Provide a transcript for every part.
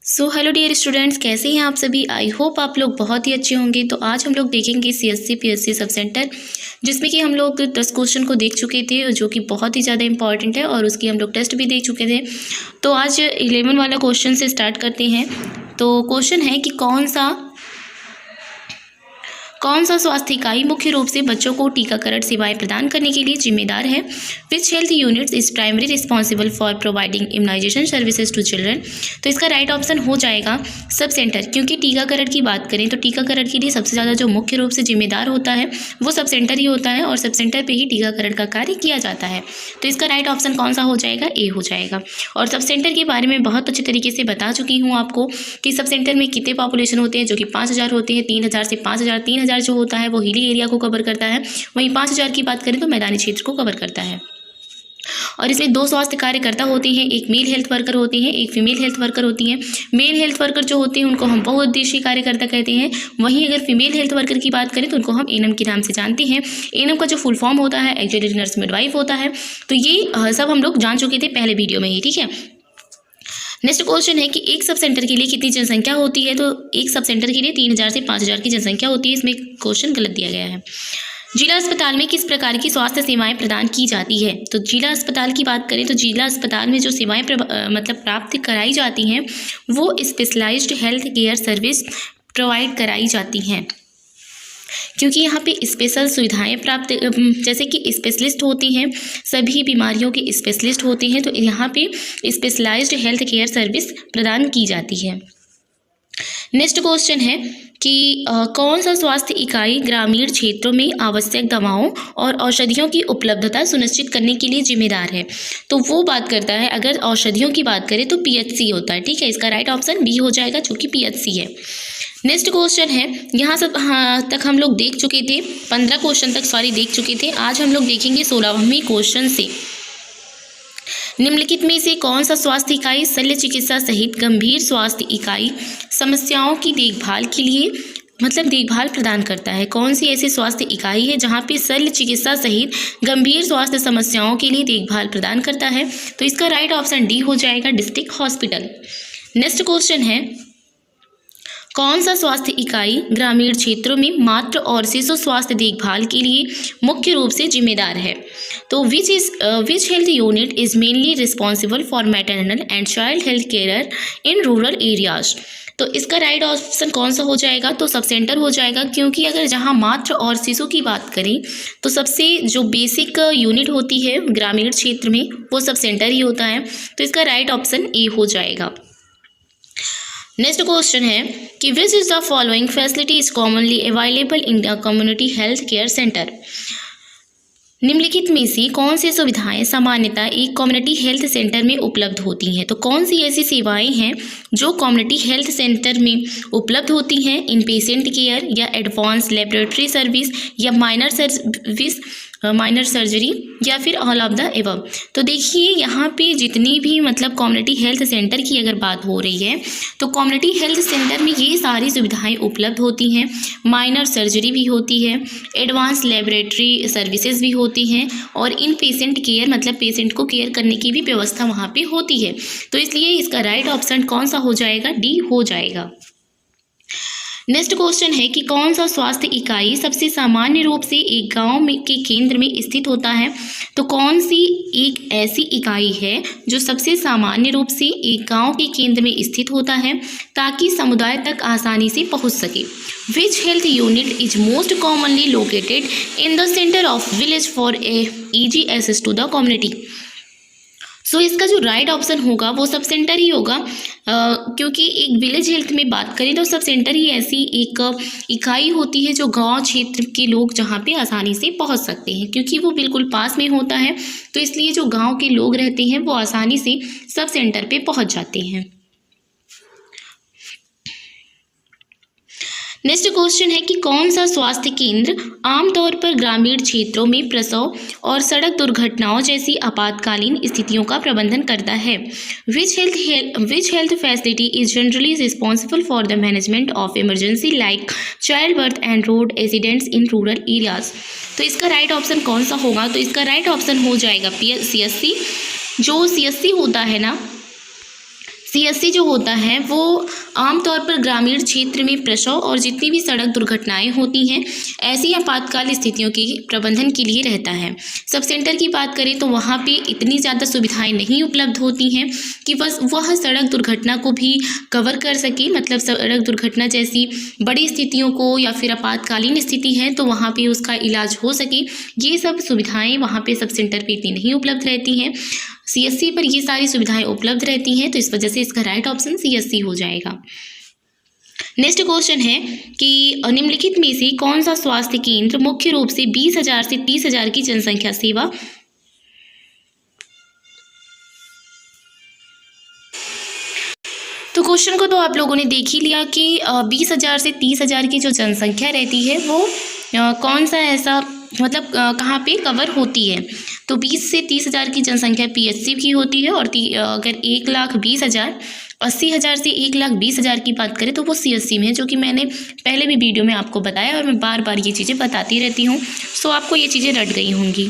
So hello dear students, कैसे हैं आप सभी। आई होप आप लोग बहुत ही अच्छे होंगे। तो आज हम लोग देखेंगे CSC PSC सब सेंटर, जिसमें कि हम लोग 10 क्वेश्चन को देख चुके थे जो कि बहुत ही ज़्यादा इंपॉर्टेंट है और उसकी हम लोग टेस्ट भी देख चुके थे। तो आज 11 वाला क्वेश्चन से स्टार्ट करते हैं। तो क्वेश्चन है कि कौन सा स्वास्थ्य इकाई मुख्य रूप से बच्चों को टीकाकरण सेवाएं प्रदान करने के लिए जिम्मेदार है। Which health units is primary responsible for providing immunization services to children. तो इसका राइट ऑप्शन हो जाएगा सब सेंटर, क्योंकि टीकाकरण की बात करें तो टीकाकरण के लिए सबसे ज़्यादा जो मुख्य रूप से जिम्मेदार होता है वो सब सेंटर ही होता है और सब सेंटर पर ही टीकाकरण का कार्य किया जाता है। तो इसका राइट ऑप्शन कौन सा हो जाएगा, ए हो जाएगा। और सब सेंटर के बारे में बहुत अच्छे तरीके से बता चुकी हूँ आपको कि सब सेंटर में कितने पॉपुलेशन होते हैं, जो कि 5000 होते हैं। 3000 से 5000, 3000 जो होता है वो हिली एरिया को कवर करता है, वहीं 5000 की बात करें तो मैदानी क्षेत्र को कवर करता है। और इसमें 2 स्वास्थ्य कार्यकर्ता होते हैं, एक मेल हेल्थ वर्कर होते हैं, एक फीमेल हेल्थ वर्कर होती हैं। मेल हेल्थ वर्कर जो होते हैं उनको हम बहुउद्देशीय कार्यकर्ता कहते हैं, वहीं अगर फीमेल हेल्थ वर्कर की बात करें तो उनको हम एनएम के नाम से जानते हैं। एनएम का जो फुल फॉर्म होता है एक्जिलरी नर्स मिडवाइफ होता है। तो ये सब हम लोग जान चुके थे पहले वीडियो में ही, ठीक है। नेक्स्ट क्वेश्चन है कि एक सब सेंटर के लिए कितनी जनसंख्या होती है। तो एक सब सेंटर के लिए 3000 से 5000 की जनसंख्या होती है। इसमें क्वेश्चन गलत दिया गया है। जिला अस्पताल में किस प्रकार की स्वास्थ्य सेवाएं प्रदान की जाती है। तो जिला अस्पताल की बात करें तो जिला अस्पताल में जो सेवाएं प्राप्त कराई जाती हैं वो specialised health care service provide कराई जाती हैं, क्योंकि यहाँ पे स्पेशल सुविधाएं प्राप्त, जैसे कि स्पेशलिस्ट होती हैं, सभी बीमारियों के स्पेशलिस्ट होते हैं, तो यहाँ पे स्पेशलाइज्ड हेल्थ केयर सर्विस प्रदान की जाती है। नेक्स्ट क्वेश्चन है कि कौन सा स्वास्थ्य इकाई ग्रामीण क्षेत्रों में आवश्यक दवाओं और औषधियों की उपलब्धता सुनिश्चित करने के लिए जिम्मेदार है। तो वो बात करता है, अगर औषधियों की बात करें तो PHC होता है, ठीक है। इसका राइट ऑप्शन बी हो जाएगा, जो कि PHC है। नेक्स्ट क्वेश्चन है, यहाँ सब तक हम लोग देख चुके थे, 15 क्वेश्चन तक देख चुके थे। आज हम लोग देखेंगे 16वें क्वेश्चन से। निम्नलिखित में से कौन सा स्वास्थ्य इकाई शल्य चिकित्सा सहित गंभीर स्वास्थ्य इकाई समस्याओं की देखभाल के लिए देखभाल प्रदान करता है। कौन सी ऐसी स्वास्थ्य इकाई है जहाँ पे शल्य चिकित्सा सहित गंभीर स्वास्थ्य समस्याओं के लिए देखभाल प्रदान करता है। तो इसका राइट ऑप्शन डी हो जाएगा, डिस्ट्रिक्ट हॉस्पिटल। नेक्स्ट क्वेश्चन है, कौन सा स्वास्थ्य इकाई ग्रामीण क्षेत्रों में मातृ और शिशु स्वास्थ्य देखभाल के लिए मुख्य रूप से जिम्मेदार है। तो which health unit is mainly responsible for maternal and child health care in rural areas. तो इसका राइट ऑप्शन कौन सा हो जाएगा, तो सब सेंटर हो जाएगा, क्योंकि अगर जहां मातृ और शिशु की बात करें तो सबसे जो बेसिक यूनिट होती है ग्रामीण क्षेत्र में वो सब सेंटर ही होता है। तो इसका राइट ऑप्शन ए हो जाएगा। नेक्स्ट क्वेश्चन है कि which is the following facility is commonly available in the community health care centre. निम्नलिखित में से कौन सी सुविधाएं सामान्यतः एक कम्युनिटी हेल्थ सेंटर में उपलब्ध होती हैं। तो कौन सी ऐसी सेवाएं हैं जो कम्युनिटी हेल्थ सेंटर में उपलब्ध होती हैं। इन पेशेंट केयर या एडवांस लेबोरेटरी सर्विस या माइनर सर्जरी या फिर ऑल ऑफ द एबव। तो देखिए यहाँ पे जितनी भी कम्युनिटी हेल्थ सेंटर की अगर बात हो रही है तो कम्युनिटी हेल्थ सेंटर में ये सारी सुविधाएं उपलब्ध होती हैं। माइनर सर्जरी भी होती है, एडवांस लेबोरेटरी सर्विसेज भी होती हैं और इन पेशेंट केयर पेशेंट को केयर करने की भी व्यवस्था वहाँ पे होती है। तो इसलिए इसका राइट ऑप्शन कौन सा हो जाएगा, डी हो जाएगा। नेक्स्ट क्वेश्चन है कि कौन सा स्वास्थ्य इकाई सबसे सामान्य रूप से एक गांव में के केंद्र में स्थित होता है। तो कौन सी एक ऐसी इकाई है जो सबसे सामान्य रूप से एक गांव के केंद्र में स्थित होता है ताकि समुदाय तक आसानी से पहुंच सके। Which health unit is most commonly located in the centre of village for easy access to the community. So इसका जो राइट ऑप्शन होगा वो सब सेंटर ही होगा, क्योंकि एक विलेज हेल्थ में बात करें तो सब सेंटर ही ऐसी एक इकाई होती है जो गांव क्षेत्र के लोग जहां पे आसानी से पहुंच सकते हैं, क्योंकि वो बिल्कुल पास में होता है। तो इसलिए जो गांव के लोग रहते हैं वो आसानी से सब सेंटर पे पहुंच जाते हैं। नेक्स्ट क्वेश्चन है कि कौन सा स्वास्थ्य केंद्र आमतौर पर ग्रामीण क्षेत्रों में प्रसव और सड़क दुर्घटनाओं जैसी आपातकालीन स्थितियों का प्रबंधन करता है। Which health facility is generally responsible for the management of emergency like child birth and road accidents in rural areas. तो इसका राइट ऑप्शन कौन सा होगा, तो इसका राइट ऑप्शन हो जाएगा CSC। जो CSC होता है ना, सीएससी जो होता है वो आमतौर पर ग्रामीण क्षेत्र में प्रसव और जितनी भी सड़क दुर्घटनाएं होती हैं ऐसी आपातकाल स्थितियों के प्रबंधन के लिए रहता है। सब सेंटर की बात करें तो वहाँ पे इतनी ज़्यादा सुविधाएं नहीं उपलब्ध होती हैं कि बस वह सड़क दुर्घटना को भी कवर कर सके, मतलब सड़क दुर्घटना जैसी बड़ी स्थितियों को या फिर आपातकालीन स्थिति है तो वहाँ पे उसका इलाज हो सके, ये सब सुविधाएँ वहाँ पे सब सेंटर पर इतनी नहीं उपलब्ध रहती हैं। सीएससी पर ये सारी सुविधाएं उपलब्ध रहती हैं, तो इस वजह से इसका राइट ऑप्शन सीएससी हो जाएगा। नेक्स्ट क्वेश्चन है कि निम्नलिखित में से कौन सा स्वास्थ्य केंद्र मुख्य रूप से 20,000 से 30,000 की जनसंख्या सेवा तो क्वेश्चन को तो आप लोगों ने देख ही लिया कि 20,000 से 30,000 की जो जनसंख्या रहती है वो कौन सा ऐसा मतलब कहाँ पे कवर होती है। तो 20 से 30,000 की जनसंख्या पीएचसी की होती है और अगर 1,20,000 80,000 से 1,20,000 की बात करें तो वो सीएससी में है, जो कि मैंने पहले भी वीडियो में आपको बताया और मैं बार बार ये चीज़ें बताती रहती हूँ, सो आपको ये चीज़ें रट गई होंगी।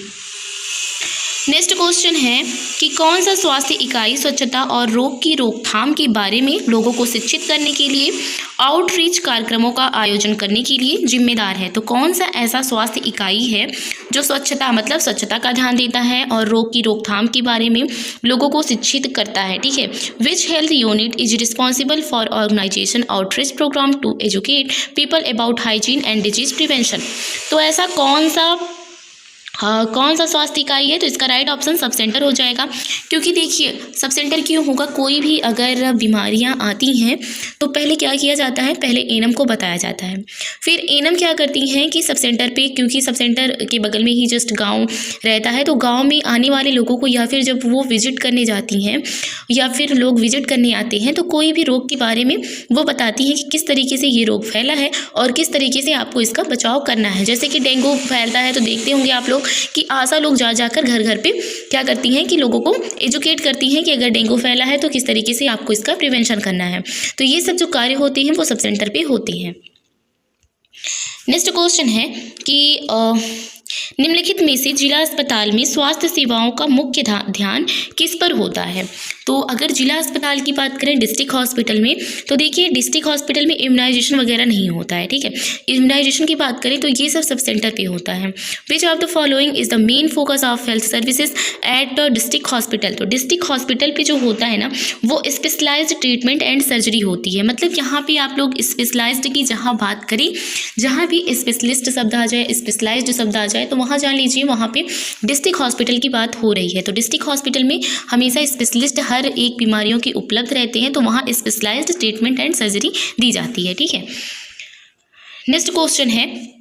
नेक्स्ट क्वेश्चन है कि कौन सा स्वास्थ्य इकाई स्वच्छता और रोग की रोकथाम के बारे में लोगों को शिक्षित करने के लिए आउटरीच कार्यक्रमों का आयोजन करने के लिए जिम्मेदार है। तो कौन सा ऐसा स्वास्थ्य इकाई है जो स्वच्छता मतलब स्वच्छता का ध्यान देता है और रोग की रोकथाम के बारे में लोगों को शिक्षित करता है, ठीक है। Which health unit is responsible for organisation outreach programme to educate people about hygiene and disease prevention. तो ऐसा कौन सा स्वास्थ्य इकाई है, तो इसका राइट ऑप्शन सब सेंटर हो जाएगा। क्योंकि देखिए सब सेंटर क्यों होगा, कोई भी अगर बीमारियां आती हैं तो पहले क्या किया जाता है, पहले एएनएम को बताया जाता है, फिर एएनएम क्या करती हैं कि सब सेंटर पे, क्योंकि सब सेंटर के बगल में ही जस्ट गांव रहता है, तो गांव में आने वाले लोगों को या फिर जब वो विजिट करने जाती हैं या फिर लोग विजिट करने आते हैं तो कोई भी रोग के बारे में वो बताती हैं कि किस तरीके से ये रोग फैला है और किस तरीके से आपको इसका बचाव करना है। जैसे कि डेंगू फैलता है तो देखते होंगे आप लोग कि आशा लोग जा जाकर घर घर पे क्या करती हैं कि लोगों को एजुकेट करती हैं कि अगर डेंगू फैला है तो किस तरीके से आपको इसका प्रिवेंशन करना है। तो ये सब जो कार्य होते हैं वो सब सेंटर पे होते हैं। नेक्स्ट क्वेश्चन है कि निम्नलिखित में से जिला अस्पताल में स्वास्थ्य सेवाओं का मुख्य ध्यान किस पर होता है। तो अगर जिला अस्पताल की बात करें डिस्ट्रिक्ट हॉस्पिटल में, तो देखिए डिस्ट्रिक्ट हॉस्पिटल में इम्यूनाइजेशन वगैरह नहीं होता है, ठीक है। इम्यूनाइजेशन की बात करें तो ये सब सेंटर पे होता है। Which of the following is the main focus of health services at the district hospital. तो डिस्ट्रिक्ट हॉस्पिटल पे जो होता है ना वो स्पेशलाइज्ड ट्रीटमेंट एंड सर्जरी होती है। मतलब यहाँ पे आप लोग स्पेशलाइज्ड की जहाँ बात करें, जहाँ भी स्पेशलिस्ट शब्द आ जाए, स्पेशलाइज्ड शब्द आ जाए तो वहाँ जान लीजिए वहाँ पे डिस्ट्रिक्ट हॉस्पिटल की बात हो रही है। तो डिस्ट्रिक्ट हॉस्पिटल में हमेशा स्पेशलिस्ट हर एक बीमारियों के उपलब्ध रहते हैं, तो वहाँ स्पेशलाइज्ड ट्रीटमेंट एंड सर्जरी दी जाती है, ठीक है। नेक्स्ट क्वेश्चन है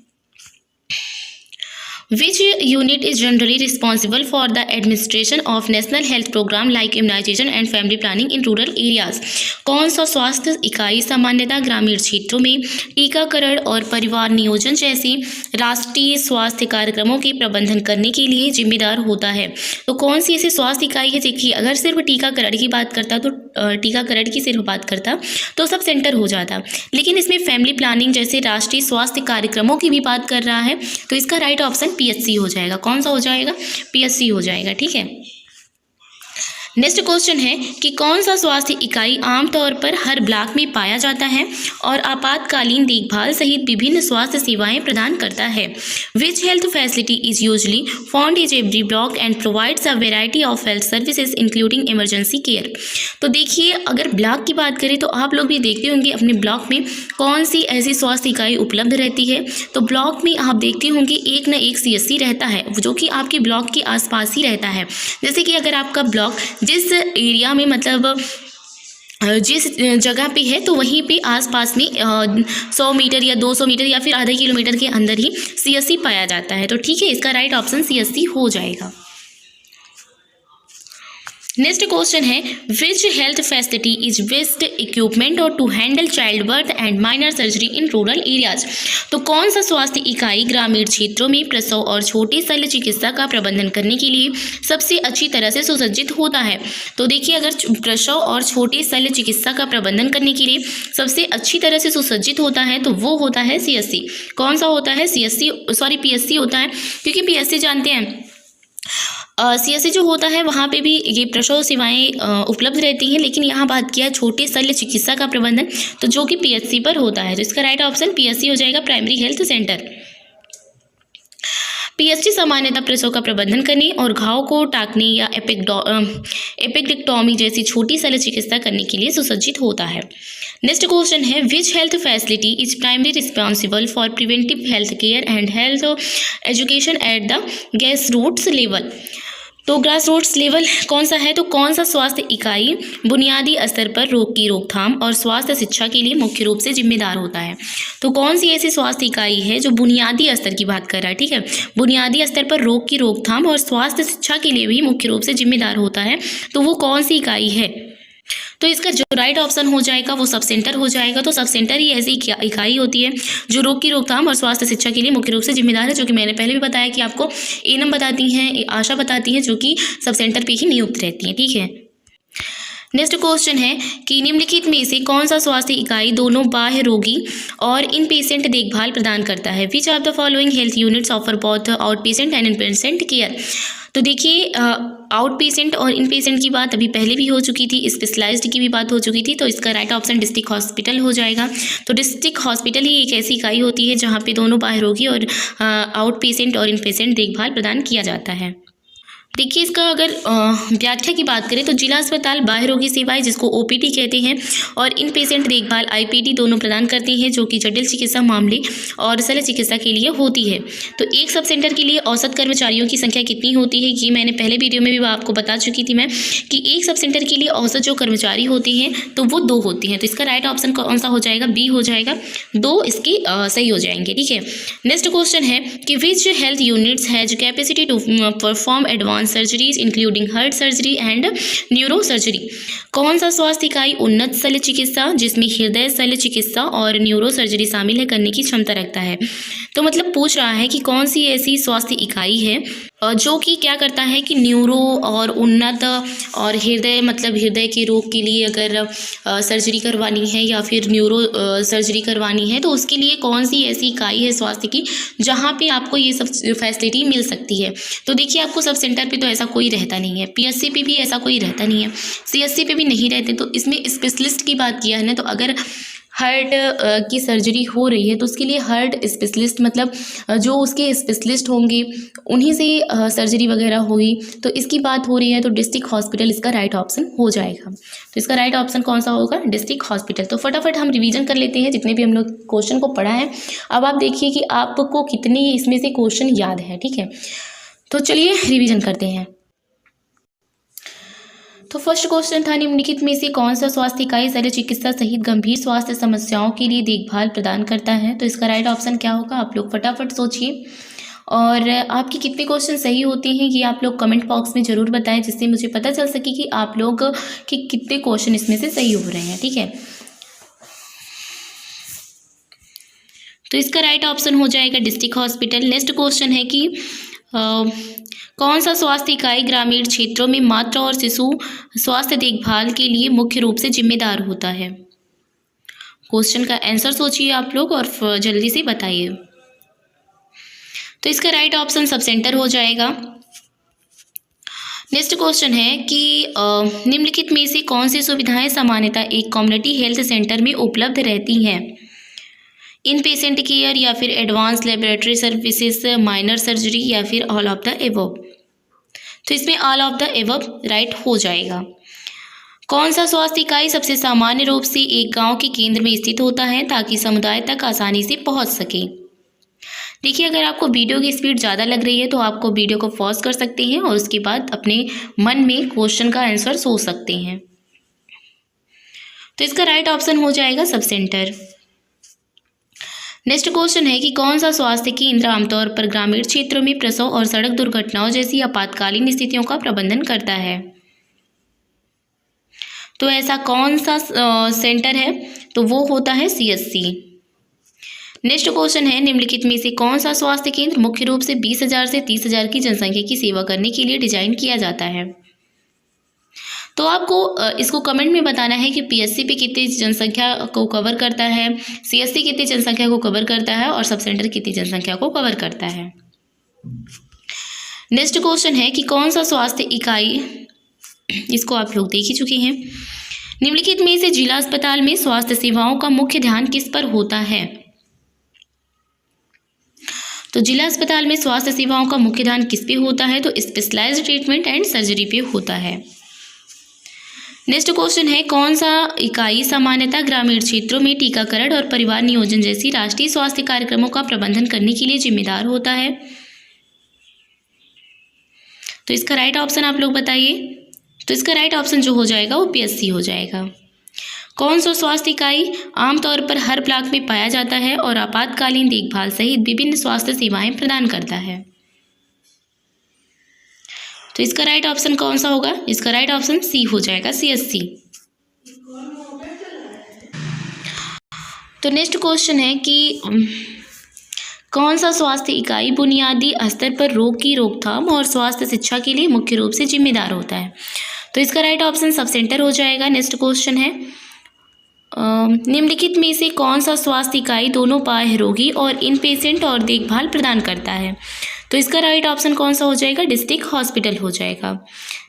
Which unit is generally responsible for the administration of national health program like immunization and family planning in rural areas? कौन सा स्वास्थ्य इकाई सामान्यतः ग्रामीण क्षेत्रों में टीकाकरण और परिवार नियोजन जैसे राष्ट्रीय स्वास्थ्य कार्यक्रमों के प्रबंधन करने के लिए जिम्मेदार होता है। तो कौन सी ऐसी स्वास्थ्य इकाई है? देखिए अगर सिर्फ टीकाकरण की बात करता तो टीकाकरण की सिर्फ बात करता तो सब सेंटर हो जाता, लेकिन इसमें फैमिली प्लानिंग जैसे राष्ट्रीय स्वास्थ्य कार्यक्रमों की भी बात कर रहा है, तो इसका राइट ऑप्शन पीएचसी हो जाएगा। कौन सा हो जाएगा? पीएचसी हो जाएगा, ठीक है। नेक्स्ट क्वेश्चन है कि कौन सा स्वास्थ्य इकाई आमतौर पर हर ब्लॉक में पाया जाता है और आपातकालीन देखभाल सहित विभिन्न स्वास्थ्य सेवाएं प्रदान करता है। Which health facility is usually found in every block and provides a variety of health services including emergency care. तो देखिए अगर ब्लॉक की बात करें तो आप लोग भी देखते होंगे अपने ब्लॉक में कौन सी ऐसी स्वास्थ्य इकाई उपलब्ध रहती है। तो ब्लॉक में आप देखते होंगे एक न एक सीएससी रहता है जो कि आपके ब्लॉक के आसपास ही रहता है। जैसे कि अगर आपका ब्लॉक जिस एरिया में मतलब जिस जगह पे है तो वहीं पे आसपास में 100 मीटर या 200 मीटर या फिर आधे किलोमीटर के अंदर ही सीएससी पाया जाता है। तो ठीक है, इसका राइट ऑप्शन सीएससी हो जाएगा। नेक्स्ट क्वेश्चन है which health facility is best equipment और to handle child birth and minor surgery in rural areas. तो कौन सा स्वास्थ्य इकाई ग्रामीण क्षेत्रों में प्रसव और छोटे शल्य चिकित्सा का प्रबंधन करने के लिए सबसे अच्छी तरह से सुसज्जित होता है। तो देखिए अगर प्रसव और छोटे शल्य चिकित्सा का प्रबंधन करने के लिए सबसे अच्छी तरह से सुसज्जित होता है तो वो होता है सीएससी। कौन सा होता है? पीएससी होता है, क्योंकि पीएससी जानते हैं सीएससी जो होता है वहाँ पे भी ये प्रसव सेवाएं उपलब्ध रहती हैं, लेकिन यहाँ बात किया छोटे शल्य चिकित्सा का प्रबंधन, तो जो कि पीएचसी पर होता है। तो इसका राइट ऑप्शन पीएचसी हो जाएगा, प्राइमरी हेल्थ सेंटर। पीएचसी सामान्यतः प्रसव का प्रबंधन करने और घाव को टाकने या एपिडिक्टोमी जैसी छोटी शल्य चिकित्सा करने के लिए सुसज्जित होता है। नेक्स्ट क्वेश्चन है, which health facility is primary responsible for preventive health care and health education at the grass roots level. तो ग्रास रूट्स लेवल कौन सा है? तो कौन सा स्वास्थ्य इकाई बुनियादी स्तर पर रोग की रोकथाम और स्वास्थ्य शिक्षा के लिए मुख्य रूप से जिम्मेदार होता है? तो कौन सी ऐसी स्वास्थ्य इकाई है जो बुनियादी स्तर की बात कर रहा है, ठीक है, बुनियादी स्तर पर रोग की रोकथाम और स्वास्थ्य शिक्षा के लिए भी मुख्य रूप से जिम्मेदार होता है, तो वो कौन सी इकाई है? तो इसका जो राइट ऑप्शन हो जाएगा वो सब सेंटर हो जाएगा। तो सब सेंटर ही ऐसी इकाई होती है जो रोग की रोकथाम और स्वास्थ्य शिक्षा के लिए मुख्य रूप से जिम्मेदार है, जो कि मैंने पहले भी बताया कि आपको एएनएम बताती हैं, आशा बताती हैं, जो कि सब सेंटर पे ही नियुक्त रहती हैं, ठीक है। नेक्स्ट क्वेश्चन है कि निम्नलिखित में से कौन सा स्वास्थ्य इकाई दोनों बाह्य रोगी और इन पेशेंट देखभाल प्रदान करता है? Which of the following health units offer both out patient and in patient care. तो देखिए, आउट पेशेंट और इन पेशेंट की बात अभी पहले भी हो चुकी थी, स्पेशलाइज्ड की भी बात हो चुकी थी, तो इसका राइट ऑप्शन डिस्ट्रिक्ट हॉस्पिटल हो जाएगा। तो डिस्ट्रिक्ट हॉस्पिटल ही एक ऐसी इकाई होती है जहाँ पे दोनों बाह्य रोगी और आउट पेशेंट और इन पेशेंट देखभाल प्रदान किया जाता है। देखिए, इसका अगर व्याख्या की बात करें तो जिला अस्पताल बाह्य रोगी सेवाएं, जिसको ओपीडी कहते हैं, और इन पेशेंट देखभाल आईपीडी दोनों प्रदान करते हैं, जो कि जटिल चिकित्सा मामले और शल्य चिकित्सा के लिए होती है। तो एक सब सेंटर के लिए औसत कर्मचारियों की संख्या कितनी होती है, ये मैंने पहले वीडियो में भी आपको बता चुकी थी मैं, कि एक सब सेंटर के लिए औसत जो कर्मचारी होते हैं तो वो 2 होती हैं। तो इसका राइट ऑप्शन कौन सा हो जाएगा? बी हो जाएगा, 2 इसके सही हो जाएंगे, ठीक है। नेक्स्ट क्वेश्चन है कि which health units has capacity to perform advance surgeries including heart surgery and neuro surgery. कौन सा स्वास्थ्य इकाई उन्नत शल्य चिकित्सा, जिसमें हृदय शल्य चिकित्सा और न्यूरो सर्जरी शामिल है, करने की क्षमता रखता है? तो मतलब पूछ रहा है कि कौन सी ऐसी स्वास्थ्य इकाई है जो कि क्या करता है कि न्यूरो और उन्नत और हृदय, मतलब हृदय के रोग के लिए अगर सर्जरी करवानी है या फिर न्यूरो सर्जरी करवानी है, तो उसके लिए कौन सी ऐसी इकाई है स्वास्थ्य की जहाँ पे आपको ये सब फैसिलिटी मिल सकती है? तो देखिए, आपको सब सेंटर पे तो ऐसा कोई रहता नहीं है, पीएचसी पे भी ऐसा कोई रहता नहीं है, सीएचसी पे भी नहीं रहते। तो इसमें स्पेशलिस्ट की बात किया है ना, तो अगर हार्ट की सर्जरी हो रही है तो उसके लिए हार्ट स्पेशलिस्ट, मतलब जो उसके स्पेशलिस्ट होंगे उन्हीं से सर्जरी वगैरह होगी। तो इसकी बात हो रही है तो डिस्ट्रिक्ट हॉस्पिटल इसका राइट ऑप्शन हो जाएगा। तो इसका राइट ऑप्शन कौन सा होगा? District hospital. तो फटाफट हम रिवीजन कर लेते हैं जितने भी हम लोग क्वेश्चन को पढ़ा है। अब आप देखिए कि आपको कितनी इसमें से क्वेश्चन याद है, ठीक है। तो चलिए रिवीजन करते हैं। तो फर्स्ट क्वेश्चन था, निम्नलिखित में से कौन सा स्वास्थ्य इकाई शल्य चिकित्सा सहित गंभीर स्वास्थ्य समस्याओं के लिए देखभाल प्रदान करता है? तो इसका राइट ऑप्शन क्या होगा? आप लोग फटाफट सोचिए, और आपके कितने क्वेश्चन सही होते हैं ये आप लोग कमेंट बॉक्स में ज़रूर बताएं, जिससे मुझे पता चल सके कि आप लोग के कितने क्वेश्चन इसमें से सही हो रहे हैं, ठीक है। तो इसका राइट ऑप्शन हो जाएगा डिस्ट्रिक्ट हॉस्पिटल। नेक्स्ट क्वेश्चन है कि कौन सा स्वास्थ्य इकाई ग्रामीण क्षेत्रों में माता और शिशु स्वास्थ्य देखभाल के लिए मुख्य रूप से जिम्मेदार होता है? क्वेश्चन का आंसर सोचिए आप लोग और जल्दी से बताइए। तो इसका राइट ऑप्शन सब सेंटर हो जाएगा। नेक्स्ट क्वेश्चन है कि निम्नलिखित में से कौन सी सुविधाएं सामान्यतः एक कम्युनिटी हेल्थ सेंटर में उपलब्ध रहती हैं? इन पेशेंट केयर या फिर advance laboratory services, minor surgery या फिर ऑल ऑफ द एबव। तो इसमें all of the above right हो जाएगा। कौन सा स्वास्थ्य इकाई सबसे सामान्य रूप से एक गांव के केंद्र में स्थित होता है ताकि समुदाय तक आसानी से पहुंच सके? देखिए, अगर आपको वीडियो की स्पीड ज़्यादा लग रही है तो आपको वीडियो को पॉज कर सकते हैं और उसके बाद अपने मन में क्वेश्चन का आंसर सोच सकते हैं। तो इसका राइट ऑप्शन हो जाएगा सब सेंटर। नेक्स्ट क्वेश्चन है कि कौन सा स्वास्थ्य केंद्र आमतौर पर ग्रामीण क्षेत्रों में प्रसव और सड़क दुर्घटनाओं जैसी आपातकालीन स्थितियों का प्रबंधन करता है? तो ऐसा कौन सा सेंटर है? तो वो होता है सीएचसी। नेक्स्ट क्वेश्चन है, निम्नलिखित में से कौन सा स्वास्थ्य केंद्र मुख्य रूप से 20,000 से 30,000 की जनसंख्या की सेवा करने के लिए डिजाइन किया जाता है? तो आपको इसको कमेंट में बताना है कि पीएचसी पे कितनी जनसंख्या को कवर करता है, सीएचसी कितनी जनसंख्या को कवर करता है और सब सेंटर कितनी जनसंख्या को कवर करता है। नेक्स्ट क्वेश्चन है कि कौन सा स्वास्थ्य इकाई, इसको आप लोग देख ही चुके हैं। निम्नलिखित में से जिला अस्पताल में स्वास्थ्य सेवाओं का मुख्य ध्यान किस पर होता है? तो जिला अस्पताल में स्वास्थ्य सेवाओं का मुख्य ध्यान किस पे होता है? तो स्पेशलाइज्ड ट्रीटमेंट एंड सर्जरी पे होता है। नेक्स्ट क्वेश्चन है कौन सा इकाई सामान्यतः ग्रामीण क्षेत्रों में टीकाकरण और परिवार नियोजन जैसी राष्ट्रीय स्वास्थ्य कार्यक्रमों का प्रबंधन करने के लिए जिम्मेदार होता है? तो इसका राइट ऑप्शन आप लोग बताइए। तो इसका राइट ऑप्शन जो हो जाएगा वो PSC हो जाएगा। कौन सा स्वास्थ्य इकाई आमतौर पर हर ब्लॉक में पाया जाता है और आपातकालीन देखभाल सहित विभिन्न स्वास्थ्य सेवाएं प्रदान करता है? तो इसका राइट ऑप्शन कौन सा होगा? इसका राइट ऑप्शन C हो जाएगा, CSC। तो नेक्स्ट क्वेश्चन है कि कौन सा स्वास्थ्य इकाई बुनियादी स्तर पर रोग की रोकथाम और स्वास्थ्य शिक्षा के लिए मुख्य रूप से जिम्मेदार होता है? तो इसका राइट ऑप्शन सब सेंटर हो जाएगा। नेक्स्ट क्वेश्चन है निम्नलिखित में से कौन सा स्वास्थ्य इकाई दोनों बाह्य रोगी और इन पेशेंट और देखभाल प्रदान करता है? तो इसका राइट ऑप्शन कौन सा हो जाएगा? डिस्ट्रिक्ट हॉस्पिटल हो जाएगा।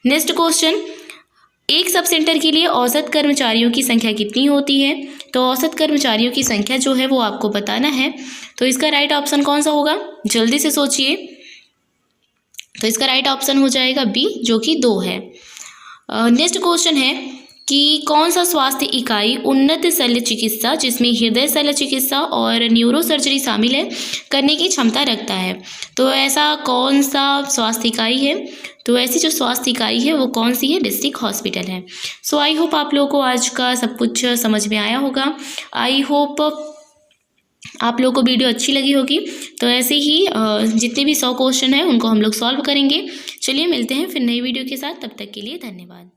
नेक्स्ट क्वेश्चन, एक सब सेंटर के लिए औसत कर्मचारियों की संख्या कितनी होती है? तो औसत कर्मचारियों की संख्या जो है वो आपको बताना है। तो इसका राइट ऑप्शन कौन सा होगा? जल्दी से सोचिए। तो इसका राइट ऑप्शन हो जाएगा B, जो कि 2 है। नेक्स्ट क्वेश्चन है कि कौन सा स्वास्थ्य इकाई उन्नत शल्य चिकित्सा, जिसमें हृदय शल्य चिकित्सा और न्यूरो सर्जरी शामिल है, करने की क्षमता रखता है? तो ऐसा कौन सा स्वास्थ्य इकाई है? तो ऐसी जो स्वास्थ्य इकाई है वो कौन सी है? डिस्ट्रिक्ट हॉस्पिटल है। सो आई होप आप लोगों को आज का सब कुछ समझ में आया होगा। आई होप आप लोगों को वीडियो अच्छी लगी होगी। तो ऐसे ही जितने भी 100 क्वेश्चन हैं उनको हम लोग सॉल्व करेंगे। चलिए मिलते हैं फिर नई वीडियो के साथ, तब तक के लिए धन्यवाद।